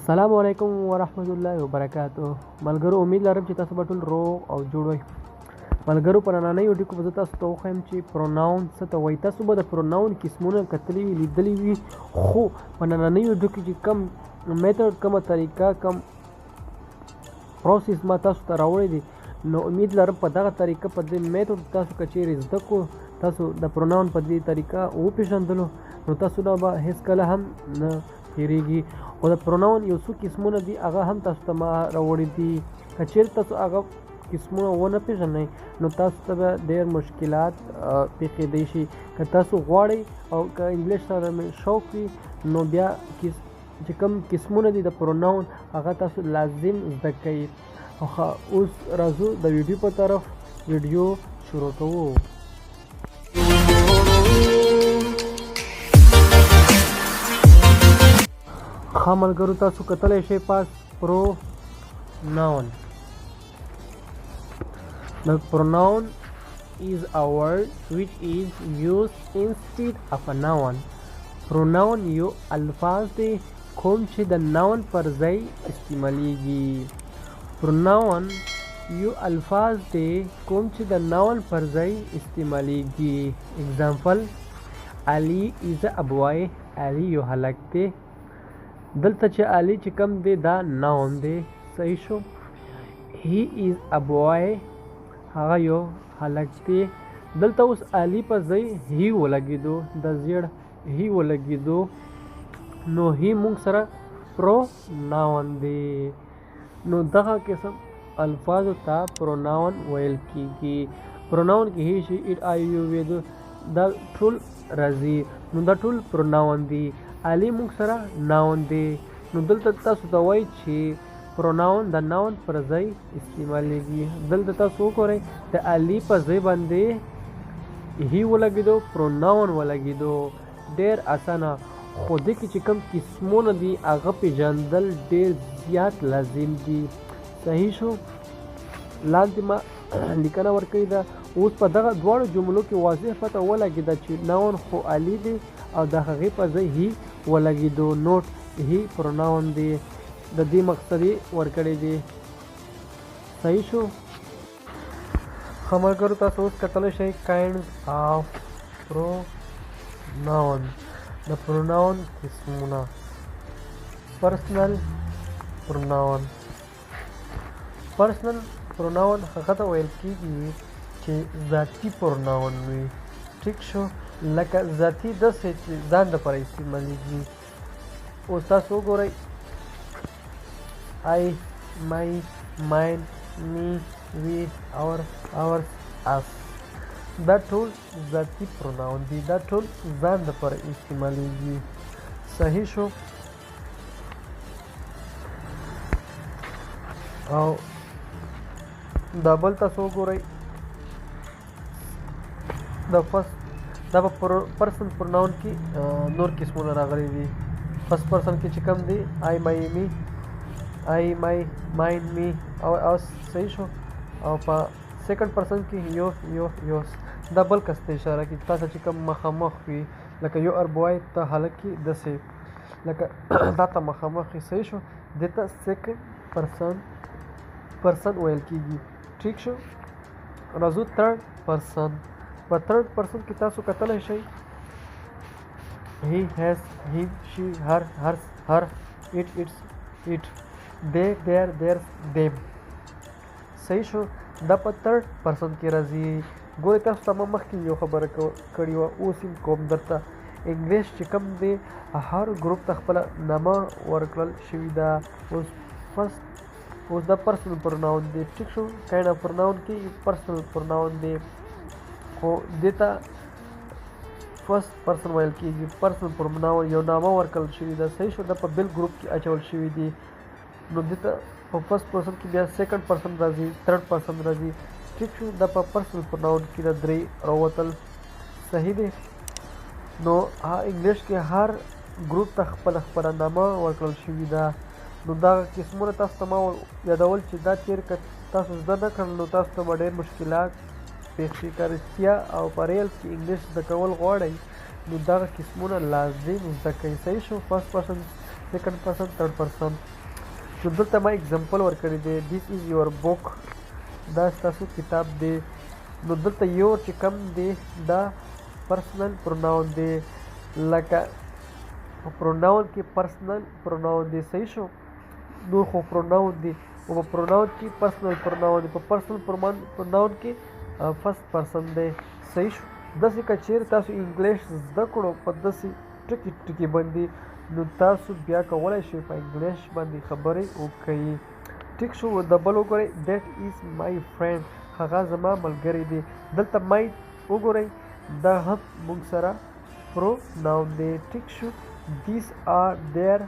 السلام علیکم ورحمت الله وبرکاتو. ملګرو امید لرم چې تاسو به ټول روغ او جوړ وئ. ملګرو په نننۍ ویډیو کې به زه تاسو ته وښیم چې پروناون څه ته وایي. تاسو به د پروناون قسمونه کتلي وي، لیدلي وي، خو په نننۍ ویډیو کې چې کم میتھډ، کومه طریقه، کم پروسس ما تاسو ته راوړی دی، نو امید لرم په دغه طریقه، په دې میتھډ تاسو که چیرې زده کړو، تاسو د پروناون په دې طریقه وپېژندلو، نو تاسو نه به هېڅکله هم نه تېرېږي. او د پروناون یو څو قسمونه دي، هغه هم تاسو ته ما راوړي دي. که چیرې تاسو هغه قسمونه ونه پېژنئ، نو تاسو ته به ډېر مشکلات پېښېدی شي. که تاسو غواړئ او که انګلیش سره مې شوق وي، نو بیا چې کوم قسمونه دي د پروناون، هغه تاسو لازم زده کړئ. اوس راځو د ویډیو په طرف، ویډیو شروع کوو. ښه ملګرو، تاسو کتلی شئ پاس پروناون. The pronoun is a word which is used instead of a noun. Pronoun یو الفاظ دی کوم چې د noun پر ځای استعمالیږي. Pronoun یو الفاظ دی کوم چې د noun پر ځای استعمالیږي. Example: Ali is a boy. Ali یو هلک دی. دلته چې Ali چې کوم دی دا noun دی، صحیح شو. He is a boy، هغه یو هلک دی. دلته اوس Ali په ځای he ولګېدو، د زیړ he ولګېدو، نو he موږ سره پروناون دی. نو دغه قسم الفاظو ته پروناون ویل کېږي. پروناون کې he she it I you we دا ټول راځي، نو دا ټول پروناون دي. Ali موږ سره ناون دی. نو دلته تاسو ته وایي چې پروناون د ناون پر ځای استعمالیږي. دلته تاسو وګورئ د Ali په ځای باندې he ولګېدو، پروناون ولګېدو. ډېر اسانه، خو دې کې چې کوم قسمونه دي هغه پېژندل ډېر زیات لازم دي. صحیح شو. لاندې ما لیکنه ورکړې ده. اوس په دغه دواړو جملو کې واضح پته ولګېده چې ناون خو Ali دی او د هغې په ځای he ولګېدو. نوټ: he پروناون دی. د دې مقصد یې ورکړی دی. صحیح شو. ښه ملګرو، تاسو اوس کتلی شئ kinds of pronoun. د پروناون قسمونه. پرسنل پروناون. پرسنل پروناون هغه ته ویل کېږي چې ذاتي پروناون وي. ټیک شو. لکه ذاتي داسې چې ځان لپاره استعمالیږي. اوس تاسو وګورئ I, my, mine, me, we, our, ours, us. دا ټول ذاتي پروناون دي، دا ټول ځان لپاره استعمالیږي. صحیح شو. او دا بل تاسو وګورئ دا په پرسن پروناون کې نور قسمونه راغلي دي. فرست پرسن کې چې کوم دی I, my, me، I, my, mine, me او us. صحیح شو. او په سیکنډ پرسن کې yours. دا بل کس ته اشاره کوي، تاسو چې کوم مخامخ وي، لکه you are boy، ته هلک کې داسې لکه دا ته مخامخ وي. صحیح شو. دې ته سیکنډ پرسن ویل کېږي. ټیک شو. راځو تھرډ پرسن. په تھرډ پرسن کې تاسو کتلی شئ he, has, him, she, her, hers, her, it, its, it، they, their, theirs، them. صحیح شو. دا په تھرډ پرسن کې راځي. ګورئ تاسو ته ما مخکې یو خبره کړې وه، اوس هم کوم درته. انګلیش چې کوم دی هر ګروپ ته خپله نامه ورکړل شوي ده. اوس دا پرسنل پروناون دی. ټیک شو. کاینډ اف پروناون کې پرسنل پروناون دی، خو دې ته فرست پرسن ویل کېږي. پرسنل پروناون یو نامه ورکړل شوي ده. صحیح شو. دا په بل ګروپ کې اچول شوي دي، نو دې ته په فرست پرسن کې بیا سیکنډ پرسن راځي، تھرډ پرسن راځي. ټیک شو. دا په پرسنل پروناون کې د 3 راوتل. صحیح دی. نو انګلیش کې هر ګروپ ته خپله نامه ورکړل شوي ده. نو دا قسمونه تاسو ته ما یادول چې دا چیرې که تاسو زده نه کړل، نو تاسو ته به ډېر مشکلات پېښ شي. که رښتیا او په ریل کې انګلیش زده کول غواړئ، نو دغه قسمونه لازم زده کړئ. صحیح شو. فرست پرسن، سیکنډ پرسن، تھرډ پرسن. نو دلته ما اگزامپل ورکړی دی this is your book دا ستاسو کتاب دی. نو دلته یور چې کم دی دا پرسنل پروناون دی لکه پروناون کې پرسنل پروناون دی صحیح شو. نور خو پروناون دی او په پروناون کې پرسنل پروناون دی په پرسنل پروناون کې فرست پرسن دی صحیح شو. داسې که چیرې تاسو انګلیش زده کړو په داسې ټکي باندې نو تاسو بیا کولی شئ په انګلیش باندې خبرې وکړئ ټیک شو. د بل وګورئ دیٹ از مای فرینډ هغه زما ملګری دی. دلته مای وګورئ دا هم موږ سره پروناون دی ټیک شو. دیز آر دیر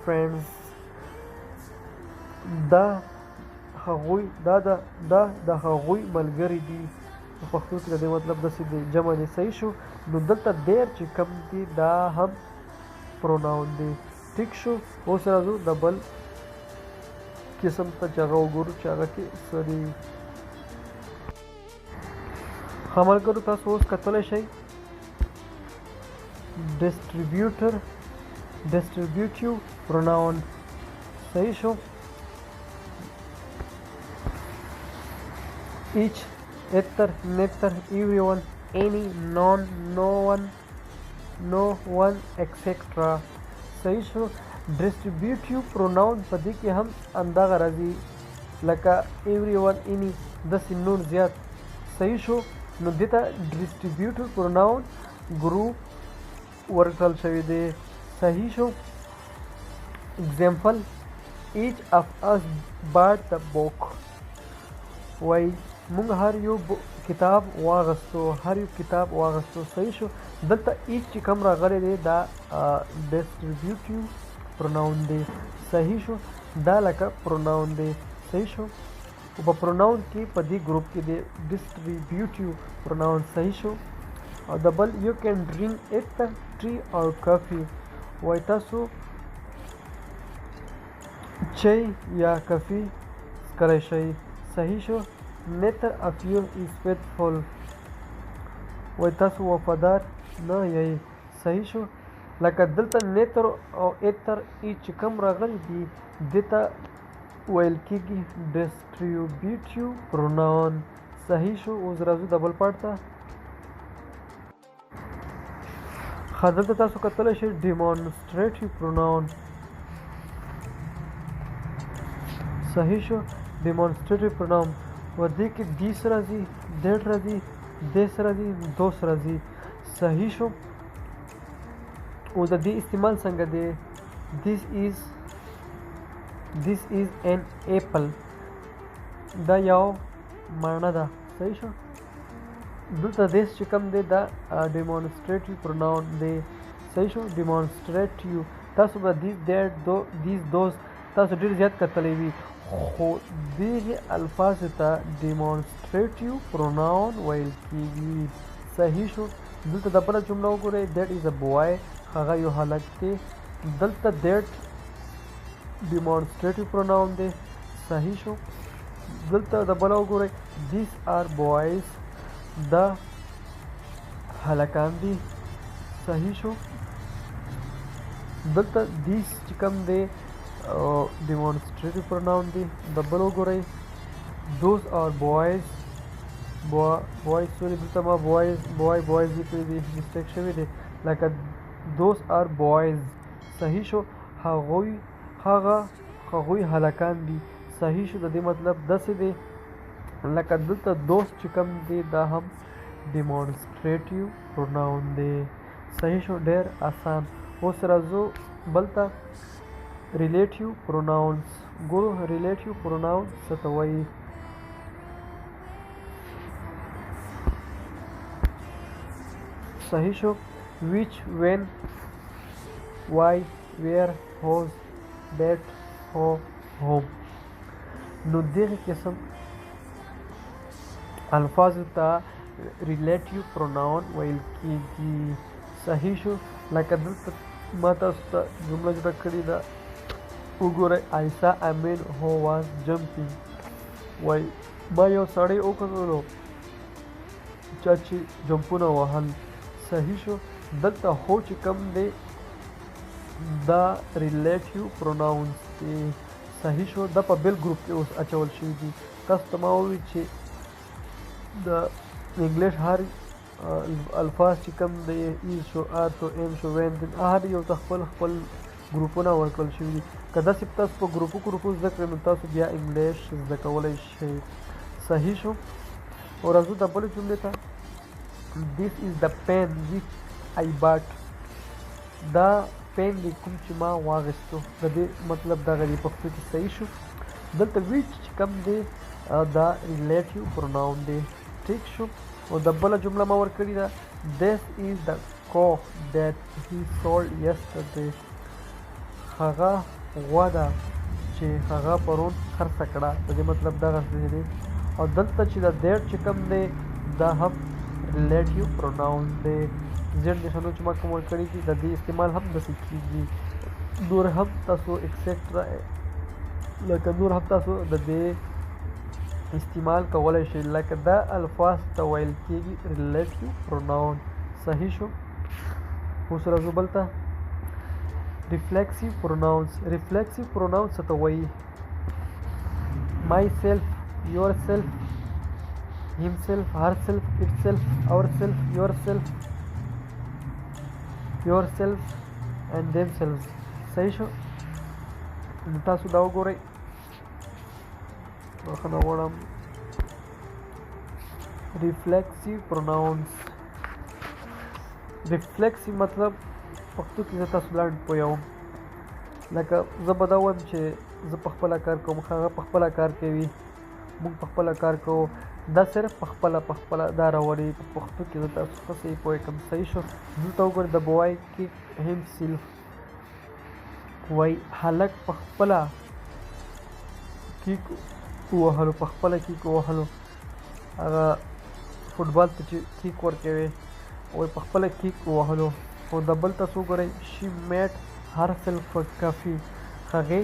فرینډز دا هغوی دا د هغوی ملګري دي. په پښتو کې د دې مطلب داسې دی جمع دی صحیح شو. نو دلته دیر چې کم دی دا هم پروناون دی ټیک شو. اوس راځو د بل قسم ته چې هغه وګورو چې هغه کې څه دي. ښه ملګرو تاسو اوس کتلی شئ ډسټریبیوټیو پروناون صحیح شو. each, ether, neither, everyone, any, none, no one, etc. صحیح شو. ډسټریبیوټیو پروناون په دې کې هم همدغه راځي لکه everyone, any داسې نور زیات صحیح شو. نو دې ته ډسټریبیوټیو پروناون ګروپ ورکړل شوی دی صحیح شو. اگزامپل each of us bought the book وای مونږ هر یو کتاب واغستو صحیح شو. دلته ایچ چې کوم راغلی دی دا ډسټریبیوټیو پروناون دی صحیح شو. دا لکه پروناون دی صحیح شو. او په پروناون کې په دې ګروپ کې دی ډسټریبیوټیو پروناون صحیح شو. او د بل یو کین ډرینک ایتر ټی اور کافي وای تاسو چای یا کافي څښلی شئ صحیح شو. neither of you is faithful وای تاسو وفادار نه یئ صحیح شو. لکه دلته neither او ether چې کوم راغلی دي دې ته ویل کېږي ډسټریبیوټیو پروناون صحیح شو. اوس راځو د بل پارټ ته. ښه دلته تاسو کتلی شئ ډیمانسټریټیو پروناون صحیح شو. ډیمانسټریټیو پروناون و دې کې دیس راځي دیټ راځي دیس راځي دوس راځي صحیح شو. او د دې استعمال څنګه دی this is an apple دا یو معنی ده صحیح شو. دلته دیس چې کوم دی دا ډیمانسټریټیو پروناون دی صحیح شو. ډیمانسټریټیو تاسو به دیس دیټ دیس دوس تاسو ډېر زیات کتلی وي خو دغې الفاظو ته ډیمانسټریټیو پروناون ویل کېږي صحیح شو. دلته د بله جمله وګورئ دیټ از ا بوای هغه یو هلک دی. دلته دیټ ډیمانسټریټیو پروناون دی صحیح شو. دلته د بله وګورئ دیس آر بوایز دا هلکان دي صحیح شو. دلته دیس چې کوم دی ډیمانسټریټیو پروناون دی. د بل وګورئ دوز آر بوایز سوري دلته ما بوایز لیکلی دی مسټیک شوی دی لکه دوز آر بوایز صحیح شو. هغوی هلکان دي صحیح شو. د دې مطلب داسې دی لکه دلته دوست چې کوم دی دا هم ډیمانسټریټیو پروناون دی صحیح شو. ډېر آسان. اوس راځو بل ته ریلیټیو پروناونز ګورو. ریلیټیو پروناون څه ته وایي. صحیح شو. which, when, why, where, whose, that, who, whom. نو دغه قسم الفاظو ته ریلیټیو پروناون ویل کېږي صحیح شو. لکه دلته ما تاسو ته جمله جوړه کړې ده وګورئ I saw a man who was jumping وای ما یو سړی وکتلو چا چې جمپونه وهل صحیح شو. دلته هو چې کوم دی دا ریلیټیو پروناونز دی صحیح شو. دا په بل ګروپ کې اوس اچول شوي دي. تاسو ته ما وویل چې د انګلیش هر الفاظ چې کوم دی ایز شو آر شو ایم شو وین دین هر یو ته خپل خپل ګروپونه ورکړل شوي دي. که داسې تاسو په ګروپو زده کړئ نو تاسو بیا انګلیش زده کولی شئ. صحیح شو. او راځو د بلې جملې ته. This is the pen which I bought. دا پین دی کوم چې ما واغستو. د دې مطلب دغه دی پښتو کې. صحیح شو. دلته which چې کوم دی دا ریلیټیو پروناون دی. ٹھیک شو. او د بله جمله ما ورکړې ده. This is the cow that he sold yesterday. هغه غوا ده چې هغه پرون خرڅه کړه. د دې مطلب دغه دی. او دلته چې د دیټ چې کوم دی دا هم ریلیټیو پروناون دی. زیډ نشانو چې ما کوم ورکړي دي د دې استعمال هم داسې کېږي. نور هم تاسو ایکسیټرا لکه نور هم تاسو د دې استعمال کولی شئ. لکه دا الفاظ ته ویل کېږي ریلیټیو پروناون. صحیح شو. اوس راځو بل ته. ریفلیکسیو پروناونس. ریفلیکسیو پروناونس څه ته وایي؟ مای سیلف، یور سیلف، himself, herself, itself, ourself, yourself and themselves. صحیح شو. نو تاسو دا وګورئ. بخښنه غواړم. ریفلیکسیو پروناونس. ریفلیکسیو مطلب پښتو کې زه تاسو لاندې پوهوم. لکه زه به دا وایم چې زه په خپله کار کوم، هغه په خپله کار کوي، موږ په خپله کار کوو. دا صرف په خپله دا راوړي. په پښتو کې زه تاسو ښه صحیح پوه کړم. صحیح شو. دلته وګورئ د بوای کیک هیمسیلف. وایي هلک په خپله کیک ووهلو. په خپله کیک ووهلو. هغه فوټبال ته چې کیک ورکوي وایي په خپله کیک ووهلو. او د بل تاسو وګورئ. شي میټ هر سیلف کافي. هغې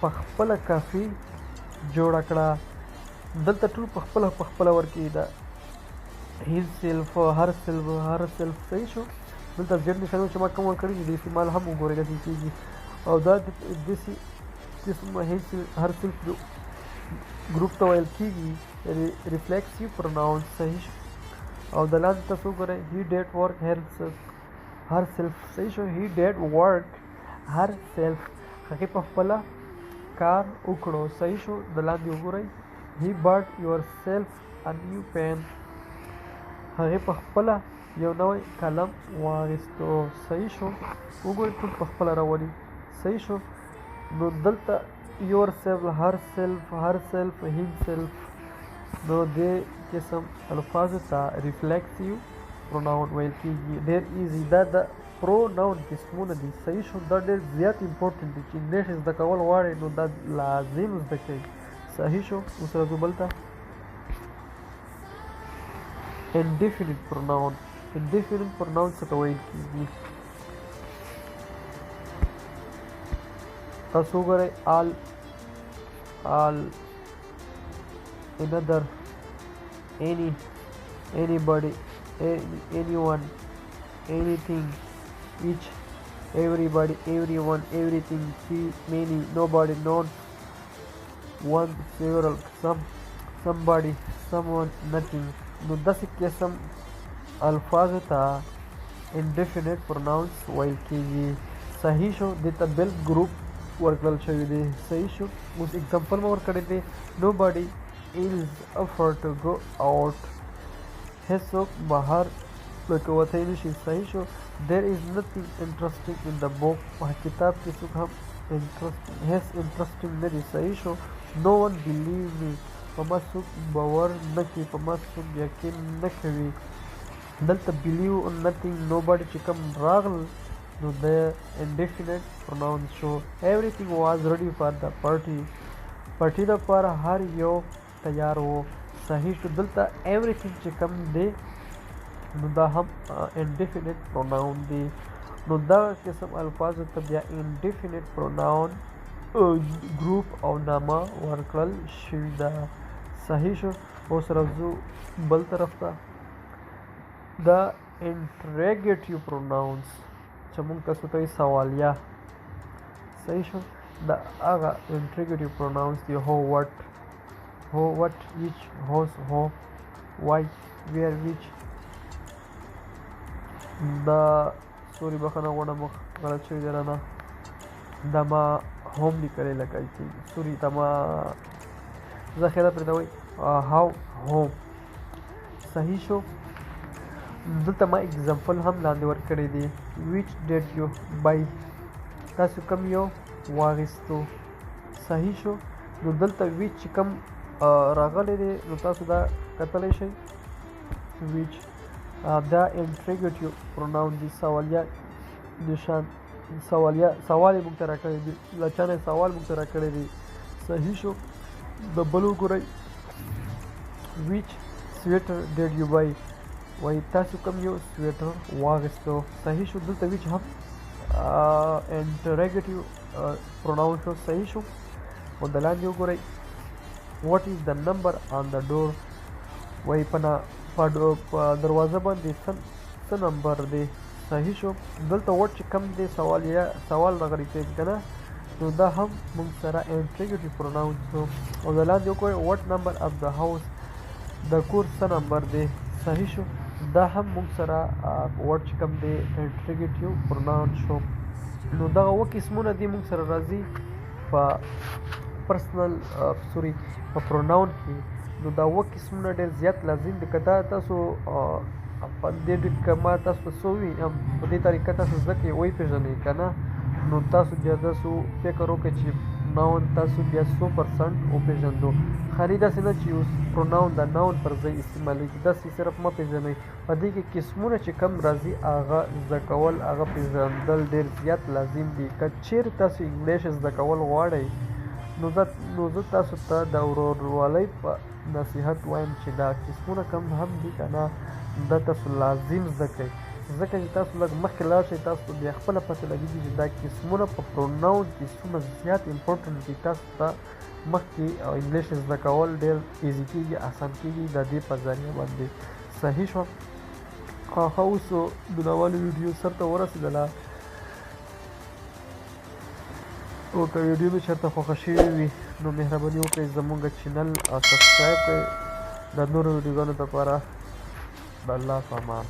په خپله کافي جوړه کړه. دلته ټول په خپله ورکوي. دا هیز سیلف، هر سیلف. صحیح شو. دلته زیډ نشانو چې ما کوم ورکړي دي د استعمال هم وګورئ داسې کېږي. او دا داسې قسم هر سیلف ګروپ ته ویل کېږي ریفلیکسیو پروناونس. صحیح شو. او د لاندې تاسو وګورئ. هی ډیډ ورک هر سیلف. صحیح شو. هی ډیډ ورک هر سیلف. هغې په خپله کار وکړو. صحیح شو. د لاندې وګورئ. He bought yourself a new pen. هغې په خپله یو نوی قلم واخیستو. صحیح شو. وګورئ ټول په خپله راولي. صحیح شو. نو دلته یور سیلف، هر سیلف، himself. نو دې قسم الفاظو ته ریفلیکسیو پروناون ویل کېږي. ډېر ایزي. دا د پروناون قسمونه دي. صحیح شو. دا ډېر زیات امپورټنټ دي چې انګلیش زده کول غواړئ نو دا لازم زده کړئ. صحیح شو. اوس راځو بل ته. انډیفینټ پروناون. انډیفینټ پروناون څه ته ویل کېږي؟ تاسو وګورئ. آل، another, any, anybody, anyone, anything, each, everybody, everyone, everything, few, many, nobody, none, one, several, some, somebody, someone, nothing. نو داسې قسم الفاظو ته انډیفینټ پروناونس ویل کېږي. صحیح شو. دې ته بل ګروپ ورکړل شوي دی. صحیح شو. اوس اگزامپل مو ورکړی دی. nobody is offered to go out. هیڅوک بهر وتلی نشي. صحیح شو. there is nothing interesting in the book. په کتاب کې څوک هم هیڅ انټرسټینګ نه دی. صحیح شو. no one believe me. په ما څوک باور نه کوي. په ما څوک یقین نه کوي. دلته believe or nothing nobody چې کوم راغل نو د انډیفینټ پروناون شو. everything was ready for the party. پارټي دپاره هر یو تیار و. صحیح شو. دلته everything چې کوم دی نو دا هم انډیفینټ پروناون دی. نو دا قسم الفاظو ته بیا انډیفینټ پروناون ګروپ او نامه ورکړل شوي ده. صحیح شو. اوس راځو بل طرف ته. دا انټریګیټیو پروناونس چې موږ تاسو ته سوالیه. صحیح شو. The other interrogative pronouns the who, what, which, whose, who, why, where, which. The سوري بخښنه غواړم غلط شوي دی رانه دا ما هم لیکلی لکه سوري دا ما ذخیره پرېږدوئ how home صحیح شو. دلته ما اگزامپل هم لاندې ورکړی دی which did you buy تاسو کوم یو واخیستو صحیح شو. نو دلته which چې کوم راغلی دی نو تاسو دا کتلی شئ which دا انټریګیټیو پروناون دی سوالیه نشان سوال یې موږ ته راکړی دی له چا نه سوال موږ ته راکړی دی صحیح شو. د بل وګورئ which sweater did you buy وایي تاسو کوم یو سویټر واخیستو صحیح شو. دلته which هم انټریګیټیو پروناون شو صحیح شو. او د لاندې وګورئ what is the number on the door وایي په دروازه باندې څه نمبر دی صحیح شو. دلته وټ چې کم دی سوال راغلی دی که نه نو دا هم موږ سره انټریګیټیو پروناون شو. او د لاندې وګورئ وټ نمبر اف د هاوس د کور څه نمبر دی صحیح شو. دا هم موږ سره وټ چې کم دی انټریګیټیو پروناون شو. نو دغه اووه قسمونه دي موږ سره راځي په پرسنل سوري په پروناون کې. نو دا اووه قسمونه ډېر زیات لازم دي که دا تاسو په دې ډېر ما تاسو ته څه ووایم په دې طریقه تاسو زده کړئ وپېژنئ که نه نو تاسو بیا داسې فکر وکړئ چې ناون تاسو بیا 100% وپېژندو. خالي داسې نه چې اوس پروناون د ناون پر ځای استعمالېږي داسې صرف مه پېژنئ. په دې کې قسمونه چې کم راځي هغه زده کول هغه پېژندل ډېر زیات لازم دي. که چیرې تاسو انګلیش زده کول غواړئ نو زه تاسو ته د ورورولۍ په نصیحت وایم چې دا قسمونه کم هم دي که نه دا تاسو لازم زده کړئ ځکه چې تاسو لږ مخکې لاړ شئ تاسو بیا خپله پته لګېږي چې دا قسمونه په پروناون کې څومره زیات امپورټنټ دي. تاسو ته مخکې انګلیش زده کول ډېر ایزي کېږي اسان کېږي د دې په ذریعه باندې صحیح شوه. ښه اوس د ناولې ویډیو سر ته ورسېدله او که ویډیو مې چېرته خوښه شوې وي نو مهرباني وکړئ زموږ چینل سبسکرایب کړئ د نورو ویډیوګانو دپاره د الله په امان.